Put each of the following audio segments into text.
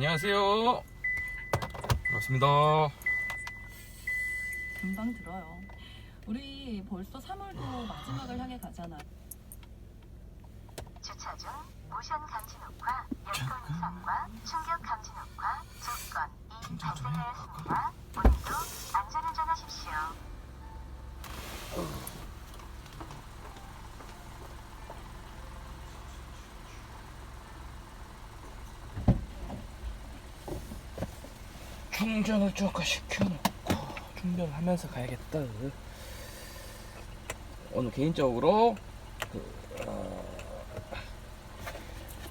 안녕하세요. 반갑습니다. 금방 들어요. 우리 벌써 3월도 마지막을 향해 가잖아. 주차 중 모션 감지 녹화, 열돈 이상과 충격 감지 녹화 두 건이 발생하였습니다. 오늘도 안전운전하십시오. 충전을 조금 시켜놓고 충전을 하면서 가야겠다. 오늘 개인적으로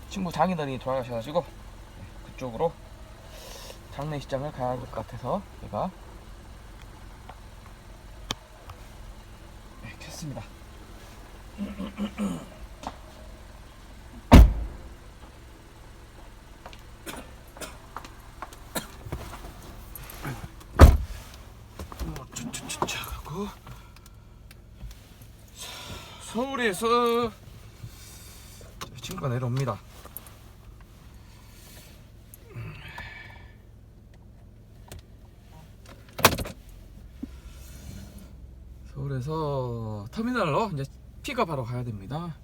친구 장인어른이 돌아가셔가지고 그쪽으로 장례식장을 가야 될 것 같아서 제가 켰습니다. 하고 서울에서 친구가 내려옵니다. 서울에서 터미널로 이제 픽업하러 가야 됩니다.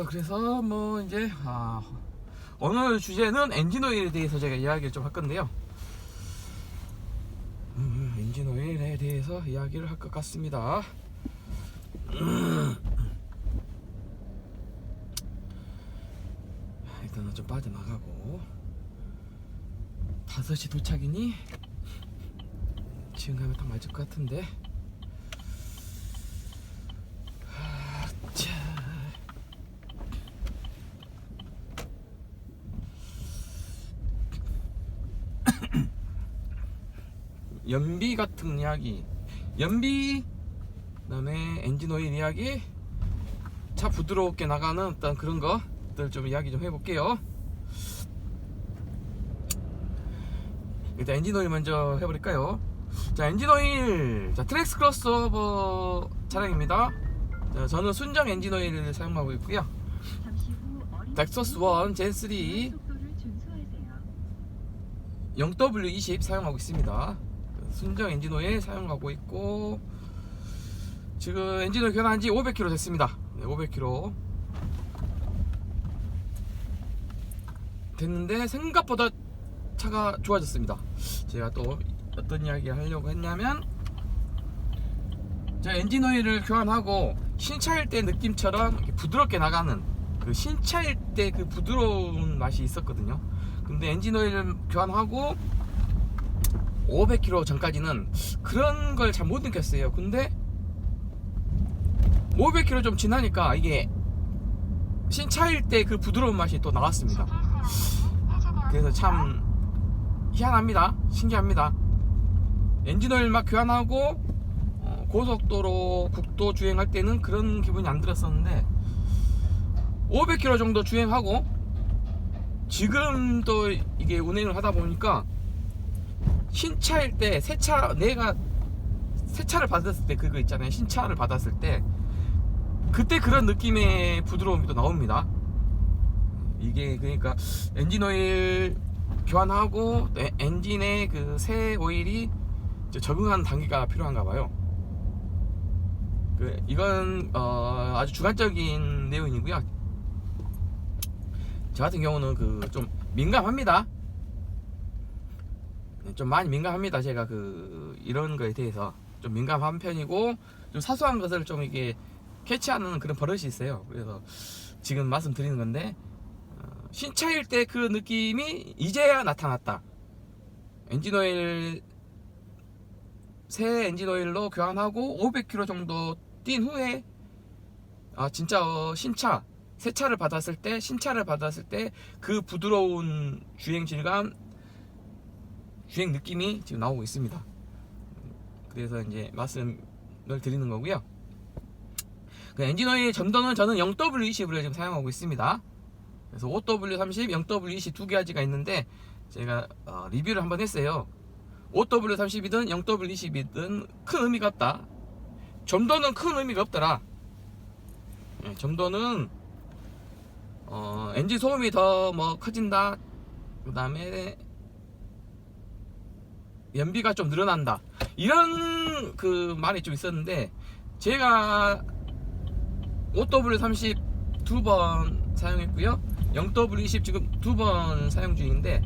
그래서 뭐 이제 오늘 주제는 엔진오일에 대해서 제가 이야기를 좀 할 건데요. 엔진오일에 대해서 이야기를 할 것 같습니다. 일단은 좀 빠져나가고 5시 도착이니 지금 가면 딱 맞을 것 같은데. 연비 같은 이야기, 그다음에 엔진오일 이야기, 차 부드럽게 나가는 어떤 그런 것들 좀 이야기 좀 해볼게요. 일단 엔진오일 먼저 해버릴까요? 자, 엔진오일, 자, 트랙스 크로스오버 차량입니다. 자, 저는 순정 엔진오일을 사용하고 있고요. 렉서스 1 젠 3 0W20 사용하고 있습니다. 순정 엔진오일 사용하고 있고, 지금 엔진오일 교환한 지 500km 됐습니다. 네, 500km 됐는데 생각보다 차가 좋아졌습니다. 제가 또 어떤 이야기를 하려고 했냐면, 제가 엔진오일을 교환하고 신차일 때 느낌처럼 이렇게 부드럽게 나가는 그 신차일 때 그 부드러운 맛이 있었거든요. 근데 엔진오일을 교환하고 500km 전까지는 그런 걸 잘 못 느꼈어요. 근데 500km 좀 지나니까 이게 신차일 때 그 부드러운 맛이 또 나왔습니다. 그래서 참 희한합니다. 신기합니다. 엔진오일 막 교환하고 고속도로, 국도 주행할 때는 그런 기분이 안 들었었는데 500km 정도 주행하고 지금 또 이게 운행을 하다 보니까 신차일 때 내가 새 차를 받았을 때 그거 있잖아요. 신차를 받았을 때 그때 그런 느낌의 부드러움이 또 나옵니다. 이게 그러니까 엔진오일 교환하고 엔진의 그 새 오일이 적응하는 단계가 필요한가 봐요. 이건 아주 주관적인 내용이고요. 저 같은 경우는 좀 민감합니다. 좀 많이 민감합니다. 제가 이런 거에 대해서 좀 민감한 편이고, 좀 사소한 것을 좀 이게 캐치하는 그런 버릇이 있어요. 그래서 지금 말씀드리는 건데, 신차일 때 그 느낌이 이제야 나타났다. 새 엔진오일로 교환하고 500km 정도 뛴 후에 진짜 새 차를 받았을 때, 신차를 받았을 때 그 부드러운 주행 질감, 주행 느낌이 지금 나오고 있습니다. 그래서 이제 말씀을 드리는 거고요. 엔진오일 점도는 저는 0W20을 지금 사용하고 있습니다. 그래서 5W30, 0W20 두 가지가 있는데 제가 리뷰를 한번 했어요. 5W30이든 0W20이든 큰 의미가 없다. 점도는 큰 의미가 없더라. 점도는 엔진 소음이 더 뭐 커진다, 그 다음에 연비가 좀 늘어난다, 이런 그 말이 좀 있었는데, 제가 5W30 2번 사용했고요, 0W20 지금 2번 사용 중인데,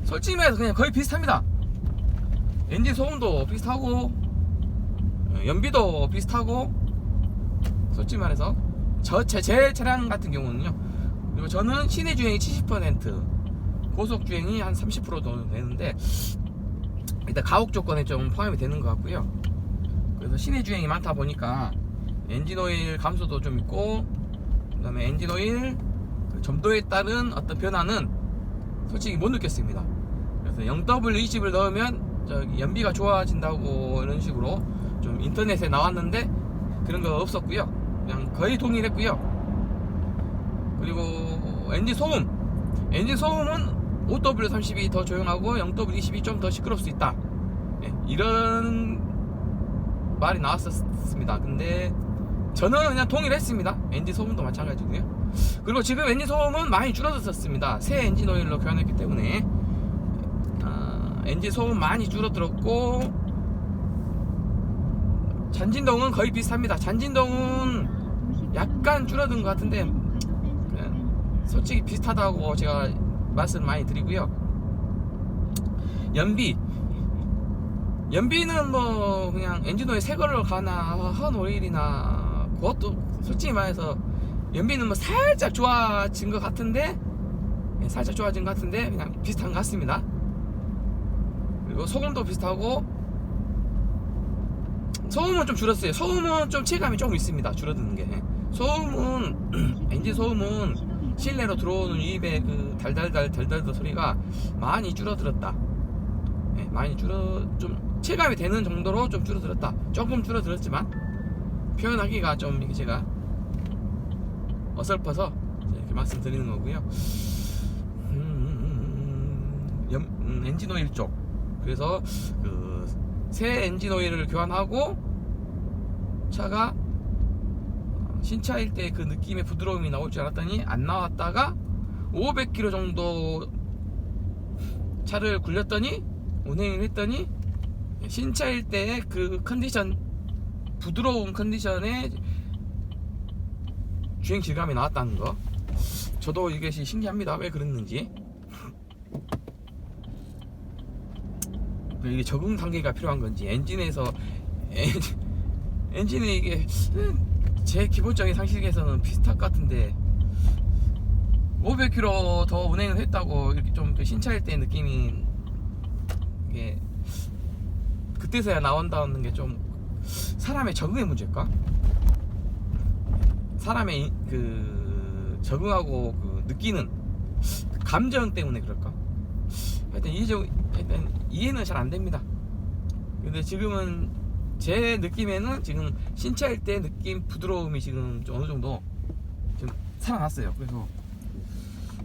솔직히 말해서 그냥 거의 비슷합니다. 엔진 소음도 비슷하고 연비도 비슷하고, 솔직히 말해서 제 차량 같은 경우는요, 그리고 저는 시내 주행이 70%, 고속 주행이 한 30% 정도 되는데, 일단 가옥 조건에 좀 포함이 되는 것 같고요. 그래서 시내 주행이 많다 보니까 엔진 오일 감소도 좀 있고, 그 다음에 엔진 오일 그 점도에 따른 어떤 변화는 솔직히 못 느꼈습니다. 그래서 0W20을 넣으면 저기 연비가 좋아진다고 이런 식으로 좀 인터넷에 나왔는데, 그런 거 없었고요. 그냥 거의 동일했고요. 그리고 엔진 소음은 5W30이 더 조용하고 0W20이 좀 더 시끄러울 수 있다, 이런 말이 나왔었습니다. 근데 저는 그냥 동일했습니다. 엔진 소음도 마찬가지고요. 그리고 지금 엔진 소음은 많이 줄어들었습니다. 새 엔진 오일로 교환했기 때문에 엔진 소음 많이 줄어들었고, 잔진동은 거의 비슷합니다. 잔진동은 약간 줄어든 것 같은데, 솔직히 비슷하다고 제가 말씀 많이 드리고요. 연비는 뭐 그냥 엔진오일 새 걸로 가나 헌 오일이나, 그것도 솔직히 말해서 연비는 뭐 살짝 좋아진 것 같은데, 그냥 비슷한 것 같습니다. 그리고 소음도 비슷하고, 소음은 좀 줄었어요. 소음은 좀 체감이 조금 있습니다. 줄어드는 게. 소음은 엔진 소음은 실내로 들어오는 유입의 그 달달달 소리가 많이 줄어들었다. 많이 좀 체감이 되는 정도로 좀 줄어들었다. 조금 줄어들었지만 표현하기가 좀 이렇게 제가 어설퍼서 이렇게 말씀드리는 거고요. 엔진 오일 쪽. 그래서 그 새 엔진 오일을 교환하고 차가 신차일 때 그 느낌의 부드러움이 나올 줄 알았더니 안 나왔다가 500km 정도 차를 굴렸더니, 운행을 했더니 신차일 때의 그 컨디션, 부드러운 컨디션의 주행 질감이 나왔다는 거, 저도 이것이 신기합니다. 왜 그랬는지. 이게 적응 단계가 필요한 건지, 엔진에 이게 제 기본적인 상식에서는 비슷할 것 같은데, 500km 더 운행을 했다고 이렇게 좀 신차일 때 느낌이 이게 그때서야 나온다는 게 좀 사람의 적응의 문제일까? 사람의 그 적응하고 그 느끼는 감정 때문에 그럴까? 하여튼 이해는 잘 안 됩니다. 근데 지금은 제 느낌에는 지금 신차일 때 느낌 부드러움이 지금 좀 어느 정도 지금 살아났어요. 그래서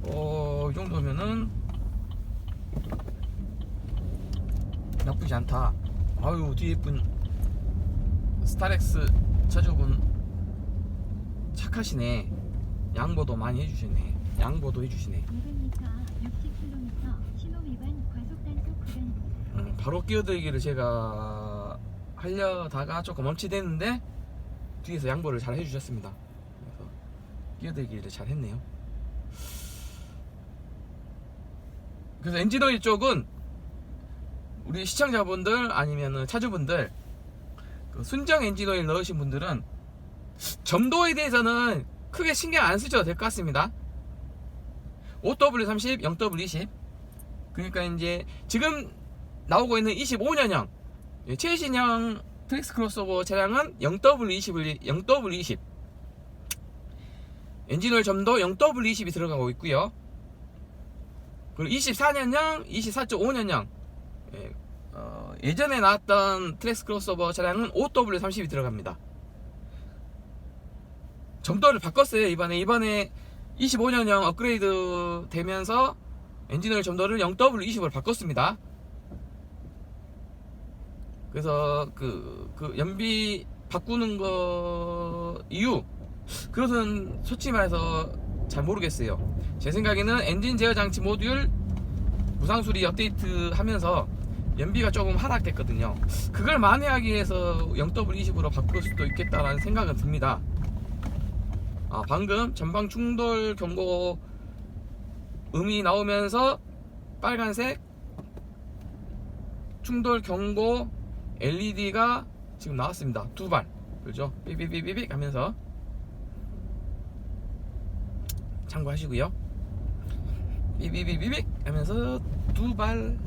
이 정도면은 나쁘지 않다. 아유, 뒤에 예쁜 스타렉스 차주분 착하시네. 양보도 많이 해주시네. 양보도 해주시네. 200m 60km 신호 위반 과속 단속 구간. 바로 끼어들기를 제가 하려다가 조금 멈칫했는데 뒤에서 양보를 잘 해주셨습니다. 그래서 끼어들기를 잘 했네요. 그래서 엔진오일 쪽은 우리 시청자분들 아니면 차주분들, 그 순정 엔진오일 넣으신 분들은 점도에 대해서는 크게 신경 안 쓰셔도 될 것 같습니다. 5W30, 0W20. 그러니까 이제 지금 나오고 있는 25년형 최신형 트랙스 크로스오버 차량은 0W20 엔진오일 점도 0W20이 들어가고 있고요. 그리고 24년형, 24.5년형 예전에 나왔던 트랙스 크로스오버 차량은 5W30이 들어갑니다. 점도를 바꿨어요. 이번에 25년형 업그레이드 되면서 엔진오일 점도를 0W20으로 바꿨습니다. 그래서 그 연비 바꾸는 거 이유, 그것은 솔직히 말해서 잘 모르겠어요. 제 생각에는 엔진 제어 장치 모듈 무상 수리 업데이트 하면서 연비가 조금 하락됐거든요. 그걸 만회하기 위해서 0W20으로 바꿀 수도 있겠다라는 생각은 듭니다. 방금 전방 충돌 경고 음이 나오면서 빨간색 충돌 경고 LED가 지금 나왔습니다. 두 발, 그렇죠? 삐삐삐삐삐 하면서 참고하시고요. 삐삐삐삐삐 하면서 두 발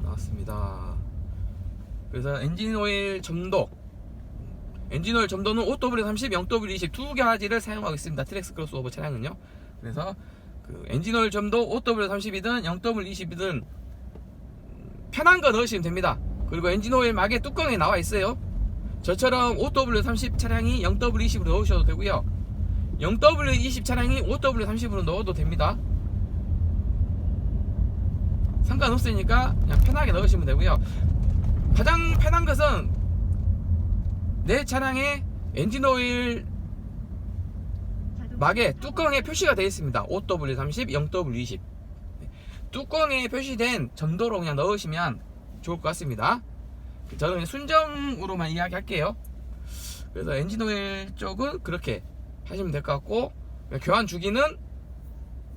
나왔습니다. 그래서 엔진오일 점도, 엔진오일 점도는 5W30, 0W20 두 가지를 사용하고 있습니다. 트랙스 크로스오버 차량은요. 그래서 그 엔진오일 점도 5W30이든 0W20이든 편한 거 넣으시면 됩니다. 그리고 엔진오일 막에 뚜껑에 나와 있어요. 저처럼 5W30 차량이 0W20으로 넣으셔도 되고요, 0W20 차량이 5W30으로 넣어도 됩니다. 상관없으니까 그냥 편하게 넣으시면 되고요. 가장 편한 것은 내 차량의 엔진오일 막에 뚜껑에 표시가 되어 있습니다. 5W30, 0W20 뚜껑에 표시된 점도로 그냥 넣으시면 좋을 것 같습니다. 저는 그냥 순정으로만 이야기할게요. 그래서 엔진오일 쪽은 그렇게 하시면 될 것 같고, 교환 주기는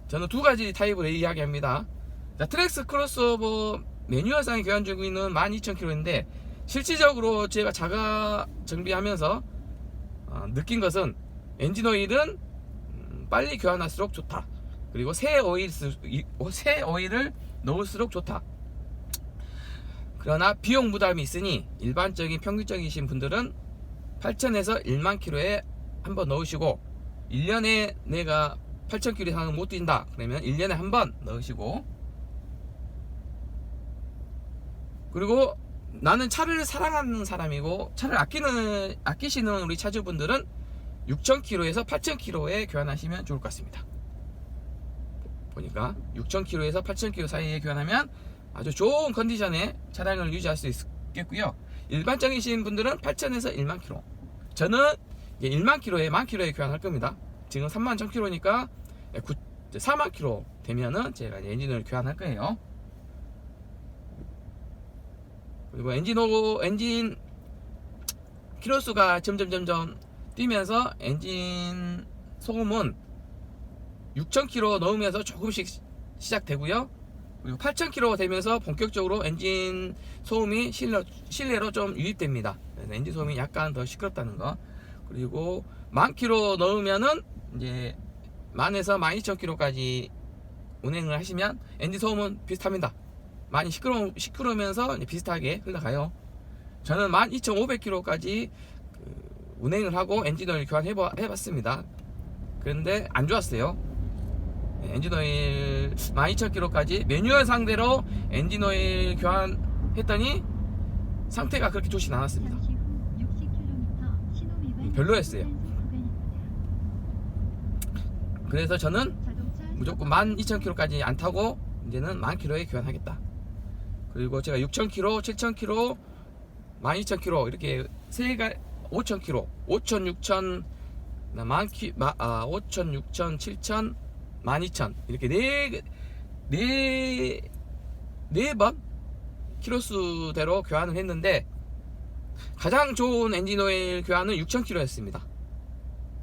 저는 두 가지 타입으로 이야기합니다. 트랙스 크로스오버 매뉴얼상의 교환 주기는 12,000km인데 실질적으로 제가 자가 정비하면서 느낀 것은 엔진오일은 빨리 교환할수록 좋다. 그리고 새 오일을 넣을수록 좋다. 그러나 비용 부담이 있으니 일반적인 평균적이신 분들은 8,000에서 1만 km에 한번 넣으시고, 1년에 내가 8,000km 이상은 못 뛴다 그러면 1년에 한 번 넣으시고, 그리고 나는 차를 사랑하는 사람이고 차를 아끼시는 우리 차주분들은 6,000km에서 8,000km에 교환하시면 좋을 것 같습니다. 보니까 6,000km에서 8,000km 사이에 교환하면 아주 좋은 컨디션의 차량을 유지할 수 있겠고요. 일반적이신 분들은 8,000에서 1만 km, 저는 1만 km에 10,000km에 교환할 겁니다. 지금 31,000km니까 4만 km 되면은 제가 엔진을 교환할 거예요. 그리고 엔진 키로수가 점점 뛰면서 엔진 소음은 6,000km 넣으면서 조금씩 시작되고요. 그리고 8,000km 되면서 본격적으로 엔진 소음이 실내로 좀 유입됩니다. 그래서 엔진 소음이 약간 더 시끄럽다는 거. 그리고 10,000km 넣으면은 이제 10,000에서 12,000km까지 운행을 하시면 엔진 소음은 비슷합니다. 많이 시끄러우면서 비슷하게 흘러가요. 저는 12,500km까지 운행을 하고 엔진오일 교환해봤습니다. 그런데 안 좋았어요. 엔진오일 12,000km까지 매뉴얼 상대로 엔진오일 교환했더니 상태가 그렇게 좋진 않았습니다. 별로였어요. 그래서 저는 무조건 12,000km까지 안 타고 이제는 10,000km에 교환하겠다. 그리고 제가 6,000km, 7,000km, 12,000km 이렇게 5,000km, 5,000, 6,000, 5,000, 6,000, 7,000, 12,000 이렇게 네 번 키로수대로 교환을 했는데 가장 좋은 엔진오일 교환은 6,000km였습니다.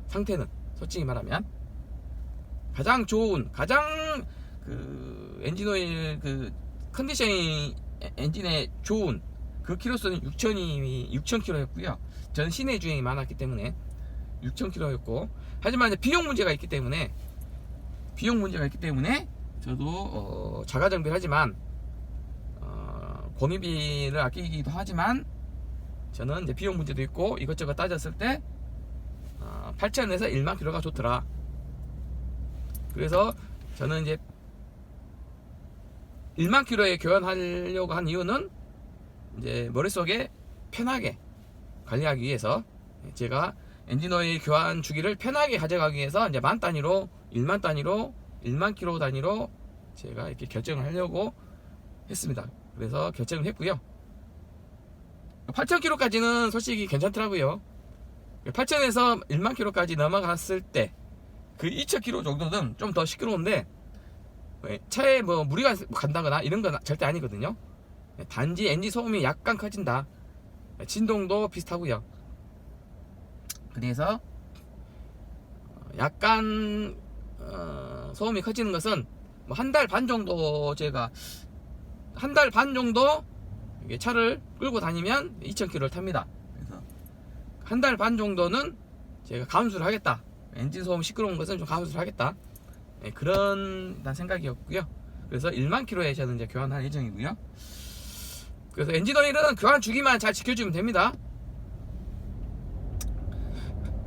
상태는 솔직히 말하면 가장 그 엔진오일 그 컨디션이 엔진에 좋은 그 키로수는 6,000km였고요. 저는 시내 주행이 많았기 때문에 6,000km였고, 하지만 이제 비용 문제가 있기 때문에 저도 자가 정비를 하지만 공유비를 아끼기도 하지만 저는 이제 비용 문제도 있고 이것저것 따졌을 때 8,000에서 1만 km가 좋더라. 그래서 저는 이제 1만 km에 교환하려고 한 이유는 이제 머릿속에 편하게 관리하기 위해서, 제가 엔진오일 교환 주기를 편하게 가져가기 위해서 이제 만 단위로, 1만 단위로, 1만 km 단위로 제가 이렇게 결정을 하려고 했습니다. 그래서 결정을 했고요. 8,000km까지는 솔직히 괜찮더라고요. 8,000에서 1만 km까지 넘어갔을 때 그 2,000km 정도는 좀 더 시끄러운데 차에 뭐 무리가 간다거나 이런 건 절대 아니거든요. 단지 엔진 소음이 약간 커진다. 진동도 비슷하고요. 그래서 약간 소음이 커지는 것은 뭐 한 달 반 정도, 제가 한 달 반 정도 이게 차를 끌고 다니면 2,000km를 탑니다. 그래서 한 달 반 정도는 제가 감수를 하겠다. 엔진 소음 시끄러운 것은 좀 감수를 하겠다. 그런 생각이었고요. 그래서 1만 킬로에 저는 이제 교환할 예정이고요. 그래서 엔진 오일은 교환 주기만 잘 지켜주면 됩니다.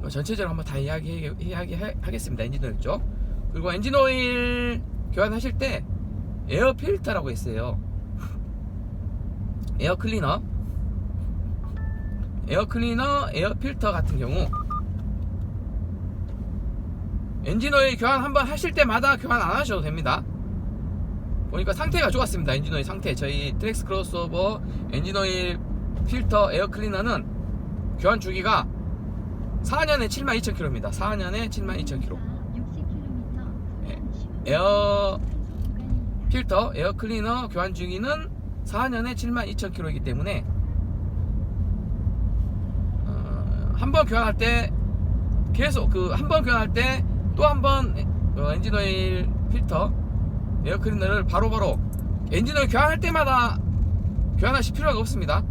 전체적으로 한번 다 이야기하겠습니다. 엔진 오일 쪽. 그리고 엔진 오일 교환하실 때 에어 필터라고 있어요. 에어 클리너, 에어 필터 같은 경우 엔진 오일 교환 한번 하실 때마다 교환 안 하셔도 됩니다. 보니까 상태가 좋았습니다. 엔진 오일 상태. 저희 트랙스 크로스오버 엔진 오일 필터 에어 클리너는 교환 주기가 4년에 72,000km입니다. 4년에 72,000km. 에어 필터 에어 클리너 교환 주기는 4년에 72,000km이기 때문에 한 번 교환할 때 계속 한 번 교환할 때 또 한 번 엔진 오일 필터 에어 클리너를 바로바로 엔진 오일 교환할 때마다 교환하실 필요가 없습니다.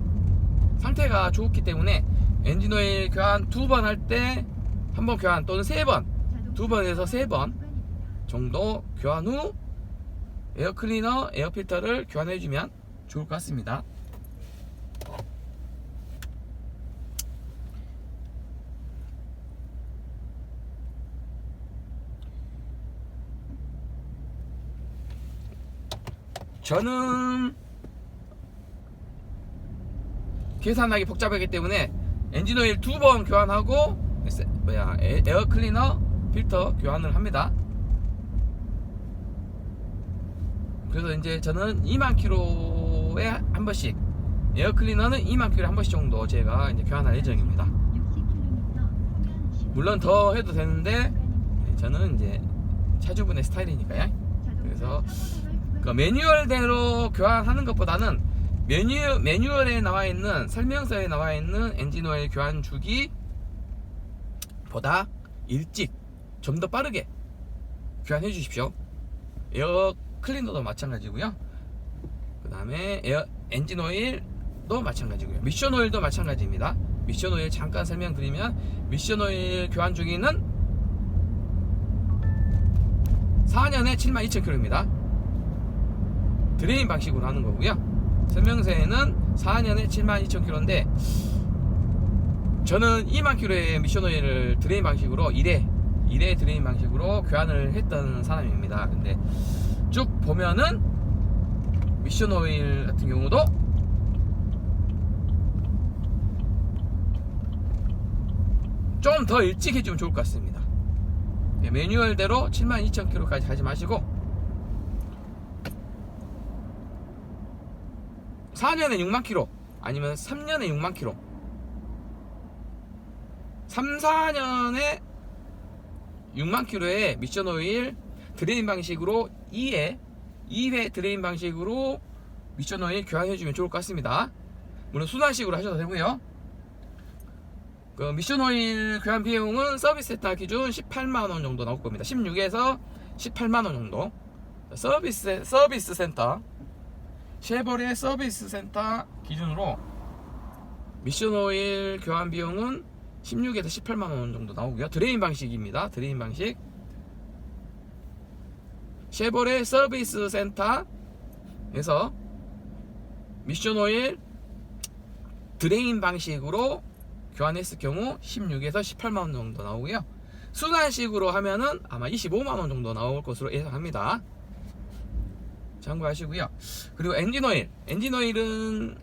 상태가 좋기 때문에 엔진 오일 교환 2번 할 때 한 번 교환 또는 3번, 2번에서 3번 정도 교환 후 에어 클리너 에어 필터를 교환해 주면 좋을 것 같습니다. 저는 계산하기 복잡하기 때문에 엔진 오일 2번 교환하고 에어 클리너 필터 교환을 합니다. 그래서 이제 저는 2만 킬로에 한 번씩, 에어 클리너는 2만 킬로에 한 번씩 정도 제가 이제 교환할 예정입니다. 물론 더 해도 되는데 저는 이제 차주분의 스타일이니까요. 그래서 그 매뉴얼대로 교환하는 것보다는 매뉴얼에 나와 있는, 설명서에 나와 있는 엔진 오일 교환 주기 보다 일찍 좀 더 빠르게 교환해 주십시오. 에어 클리너도 마찬가지고요. 그 다음에 엔진 오일도 마찬가지고요. 미션 오일도 마찬가지입니다. 미션 오일 잠깐 설명드리면, 미션 오일 교환 주기는 4년에 72,000km입니다. 드레인 방식으로 하는 거고요. 설명서에는 4년에 72,000km인데 저는 2만 킬로의 미션 오일을 드레인 방식으로 1회 드레인 방식으로 교환을 했던 사람입니다. 근데 쭉 보면은 미션 오일 같은 경우도 좀 더 일찍 해주면 좋을 것 같습니다. 매뉴얼대로 72,000km까지 가지 마시고 4년에 6만 킬로 아니면 3년에 6만 킬로, 3, 4년에 6만 킬로의 미션 오일 드레인 방식으로 2회 드레인 방식으로 미션 오일 교환해주면 좋을 것 같습니다. 물론 순환식으로 하셔도 되고요. 그 미션 오일 교환 비용은 서비스 센터 기준 18만원 정도 나올 겁니다. 16에서 18만원 정도. 서비스 센터, 쉐보레 서비스 센터 기준으로 미션 오일 교환 비용은 16에서 18만원 정도 나오고요. 드레인 방식입니다. 드레인 방식. 쉐보레 서비스 센터에서 미션 오일 드레인 방식으로 교환했을 경우 16에서 18만원 정도 나오고요. 순환식으로 하면은 아마 25만원 정도 나올 것으로 예상합니다. 참고하시고요. 그리고 엔진 오일은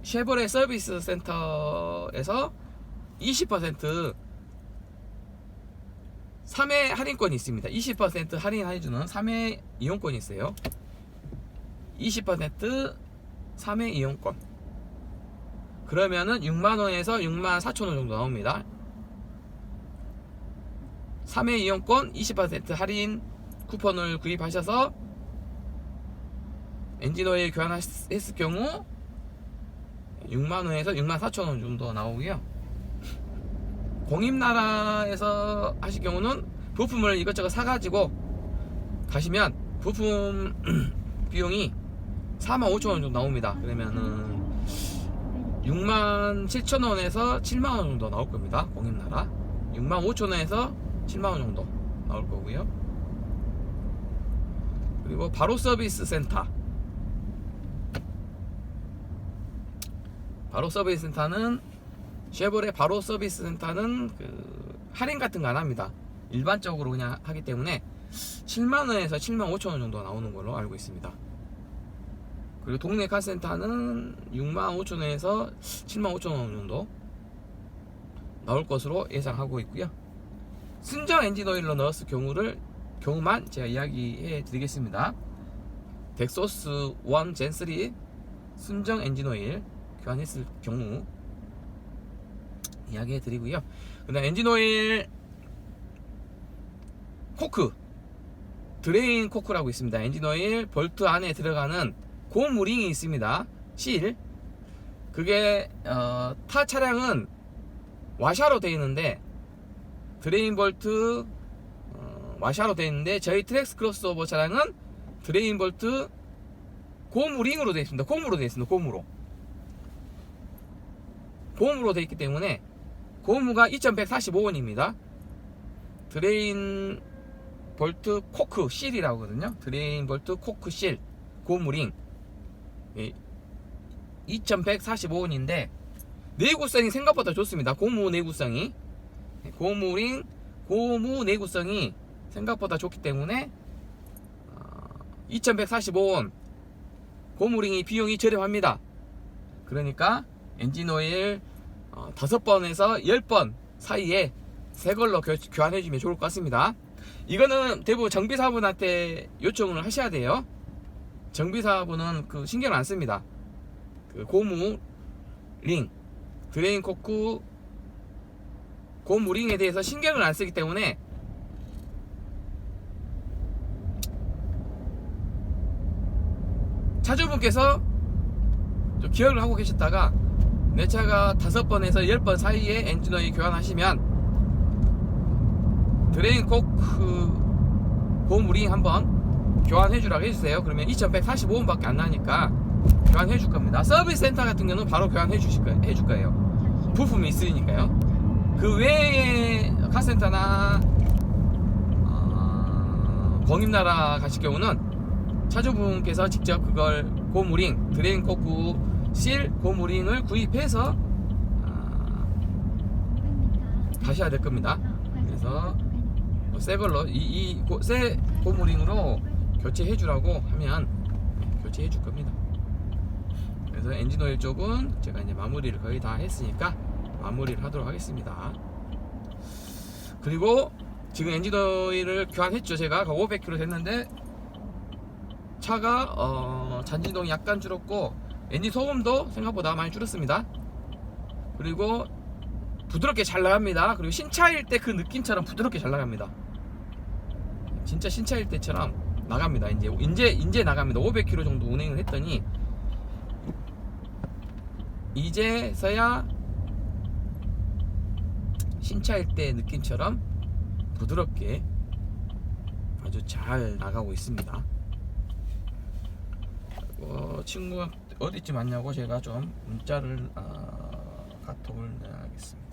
쉐보레 서비스 센터에서 20% 3회 할인권이 있습니다. 20% 할인해주는 3회 이용권이 있어요. 20% 3회 이용권. 그러면은 6만원에서 64,000원 정도 나옵니다. 3회 이용권 20% 할인 쿠폰을 구입하셔서 엔진오일 교환했을 경우 6만원에서 64,000원 정도 나오고요. 공임나라에서 하실 경우는 부품을 이것저것 사가지고 가시면 부품 비용이 45,000원 정도 나옵니다. 그러면은 67,000원에서 7만원 정도 나올 겁니다. 공임나라 65,000원에서 7만원 정도 나올 거고요. 그리고 바로 서비스 센터, 바로 서비스 센터는 쉐보레 바로 서비스 센터는 그 할인 같은 거 안 합니다. 일반적으로 그냥 하기 때문에 7만원에서 75,000원 정도 나오는 걸로 알고 있습니다. 그리고 동네 카센터는 65,000원에서 75,000원 정도 나올 것으로 예상하고 있고요. 순정 엔진오일로 넣었을 경우만 제가 이야기해 드리겠습니다. 덱소스 1 젠 3 순정 엔진오일 교환했을 경우 이야기해 드리고요. 그다음 엔진오일 코크, 드레인 코크라고 있습니다. 엔진오일 볼트 안에 들어가는 고무링이 있습니다. 실. 그게 타 차량은 와샤로 되어 있는데 드레인 볼트 와샤로 되어 있는데 저희 트랙스 크로스오버 차량은 드레인 볼트 고무링으로 되어 있습니다. 고무로 되어 있습니다. 고무로 되어 있기 때문에 고무가 2145원입니다. 드레인 볼트 코크 실이라고 하거든요. 드레인 볼트 코크 실 고무링 2145원인데 내구성이 생각보다 좋습니다. 고무 내구성이 고무 내구성이 생각보다 좋기 때문에 2145원 고무링이 비용이 저렴합니다. 그러니까 엔진오일 5번에서 10번 사이에 새걸로 교환해주면 좋을 것 같습니다. 이거는 대부분 정비사분한테 요청을 하셔야 돼요. 정비사분은 그 신경을 안 씁니다. 그 고무 링, 드레인 코크 고무 링에 대해서 신경을 안 쓰기 때문에 차주분께서 좀 기억을 하고 계셨다가 내 차가 5번에서 10번 사이에 엔진오일 교환하시면 드레인 코크 고무링 한번 교환해주라고 해주세요. 그러면 2145원밖에 안 나니까 교환해줄 겁니다. 서비스 센터 같은 경우는 바로 교환해줄 거예요. 부품이 있으니까요. 그 외에 카센터나 공임나라 가실 경우는 차주분께서 직접 그걸 고무링, 드레인 코크 실 고무링을 구입해서 가셔야 될 겁니다. 그래서 새 걸로 새 고무링으로 교체해 주라고 하면 교체해 줄 겁니다. 그래서 엔진오일 쪽은 제가 이제 마무리를 거의 다 했으니까 마무리를 하도록 하겠습니다. 그리고 지금 엔진오일을 교환했죠. 제가 500km 됐는데 차가 잔진동이 약간 줄었고 엔진 소음도 생각보다 많이 줄었습니다. 그리고 부드럽게 잘 나갑니다. 그리고 신차일 때 그 느낌처럼 부드럽게 잘 나갑니다. 진짜 신차일 때처럼 나갑니다. 이제 나갑니다. 500km 정도 운행을 했더니 이제서야 신차일 때 느낌처럼 부드럽게 아주 잘 나가고 있습니다. 친구가 어디쯤 왔냐고 제가 좀 문자를 카톡을 내야겠습니다.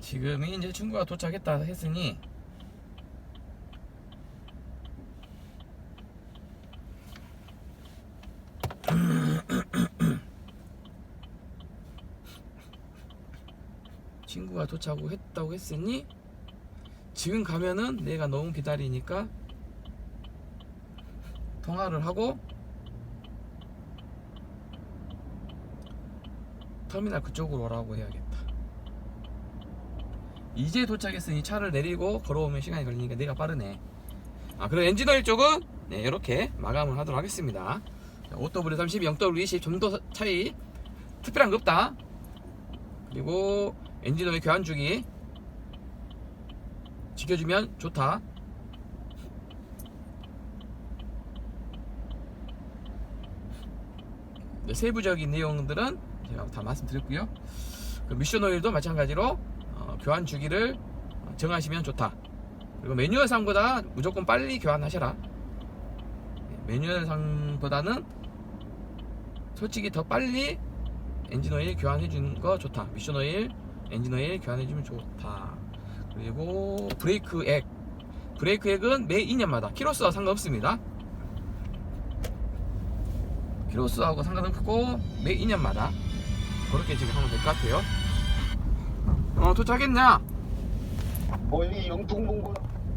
지금이 이제 친구가 도착했다 했으니 친구가 도착했다고 했으니 지금 가면은 내가 너무 기다리니까 통화를 하고 터미널 그쪽으로 오라고 해야겠다. 이제 도착했으니 차를 내리고 걸어오면 시간이 걸리니까 내가 빠르네. 그리고 엔진오일 쪽은 네, 이렇게 마감을 하도록 하겠습니다. 5W30, 0W20 좀 더 차이 특별한 거 없다. 그리고 엔진오일 교환 주기 지켜주면 좋다. 네, 세부적인 내용들은 제가 다 말씀드렸고요. 그 미션 오일도 마찬가지로 교환 주기를 정하시면 좋다. 그리고 매뉴얼상보다 무조건 빨리 교환하셔라. 매뉴얼상보다는 솔직히 더 빨리 엔진오일 교환해주는 거 좋다. 미션오일, 엔진오일 교환해주면 좋다. 그리고 브레이크액은 매 2년마다 키로수와 상관없습니다. 키로수하고 상관없고 매 2년마다 그렇게 지금 하면 될 것 같아요. 도착했냐? 멀리 영풍문고